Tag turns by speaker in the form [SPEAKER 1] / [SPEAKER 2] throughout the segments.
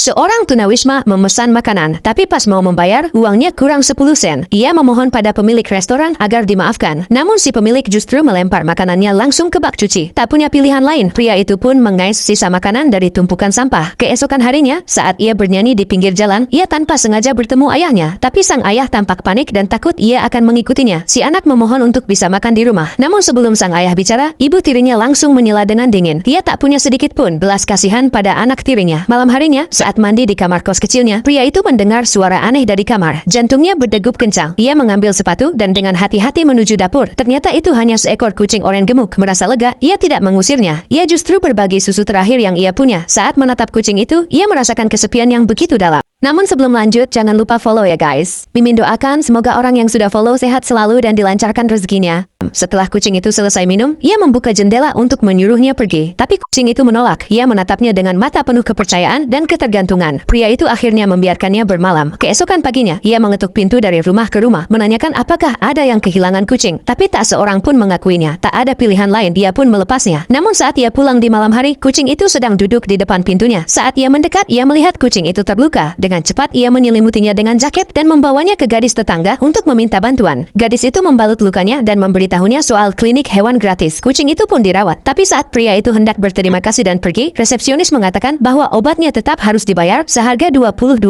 [SPEAKER 1] Seorang tunawisma memesan makanan, tapi pas mau membayar, uangnya kurang 10 sen. Ia memohon pada pemilik restoran agar dimaafkan. Namun si pemilik justru melempar makanannya langsung ke bak cuci. Tak punya pilihan lain, pria itu pun mengais sisa makanan dari tumpukan sampah. Keesokan harinya, saat ia bernyanyi di pinggir jalan, ia tanpa sengaja bertemu ayahnya. Tapi sang ayah tampak panik dan takut ia akan mengikutinya. Si anak memohon untuk bisa makan di rumah. Namun sebelum sang ayah bicara, ibu tirinya langsung menyela dengan dingin. Ia tak punya sedikit pun belas kasihan pada anak tirinya. Malam harinya, saat mandi di kamar kos kecilnya, pria itu mendengar suara aneh dari kamar. Jantungnya berdegup kencang. Ia mengambil sepatu dan dengan hati-hati menuju dapur. Ternyata itu hanya seekor kucing oranye gemuk. Merasa lega, ia tidak mengusirnya. Ia justru berbagi susu terakhir yang ia punya. Saat menatap kucing itu, ia merasakan kesepian yang begitu dalam. Namun sebelum lanjut, jangan lupa follow ya guys. Mimin doakan semoga orang yang sudah follow sehat selalu dan dilancarkan rezekinya. Setelah kucing itu selesai minum, ia membuka jendela untuk menyuruhnya pergi. Tapi kucing itu menolak. Ia menatapnya dengan mata penuh kepercayaan dan ketergantungan. Pria itu akhirnya membiarkannya bermalam. Keesokan paginya, ia mengetuk pintu dari rumah ke rumah, menanyakan apakah ada yang kehilangan kucing. Tapi tak seorang pun mengakuinya. Tak ada pilihan lain, dia pun melepasnya. Namun saat ia pulang di malam hari, kucing itu sedang duduk di depan pintunya. Saat ia mendekat, ia melihat kucing itu terluka. Dengan cepat, ia menyelimutinya dengan jaket dan membawanya ke gadis tetangga untuk meminta bantuan. Gadis itu membalut lukanya dan memberitahunya soal klinik hewan gratis. Kucing itu pun dirawat. Tapi saat pria itu hendak berterima kasih dan pergi, resepsionis mengatakan bahwa obatnya tetap harus dibayar seharga $22.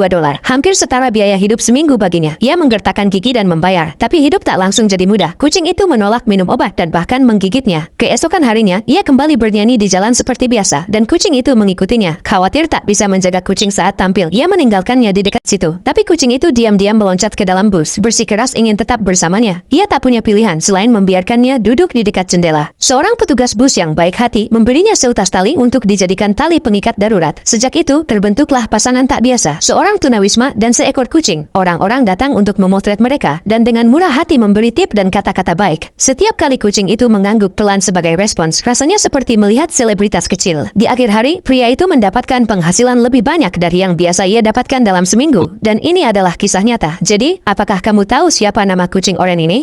[SPEAKER 1] Hampir setara biaya hidup seminggu baginya. Ia menggertakkan gigi dan membayar. Tapi hidup tak langsung jadi mudah. Kucing itu menolak minum obat dan bahkan menggigitnya. Keesokan harinya, ia kembali bernyanyi di jalan seperti biasa dan kucing itu mengikutinya. Khawatir tak bisa menjaga kucing saat tampil, ia meninggalkannya di dekat situ. Tapi kucing itu diam-diam meloncat ke dalam bus, bersikeras ingin tetap bersamanya. Ia tak punya pilihan selain membiarkannya duduk di dekat jendela. Seorang petugas bus yang baik hati memberinya seutas tali untuk dijadikan tali pengikat darurat. Sejak itu, terbentuklah pasangan tak biasa, seorang tunawisma dan seekor kucing. Orang-orang datang untuk memotret mereka, dan dengan murah hati memberi tip dan kata-kata baik. Setiap kali kucing itu mengangguk pelan sebagai respons, rasanya seperti melihat selebritas kecil. Di akhir hari, pria itu mendapatkan penghasilan lebih banyak dari yang biasa ia dapatkan dalam seminggu. Dan ini adalah kisah nyata. Jadi, apakah kamu tahu siapa nama kucing oranye ini?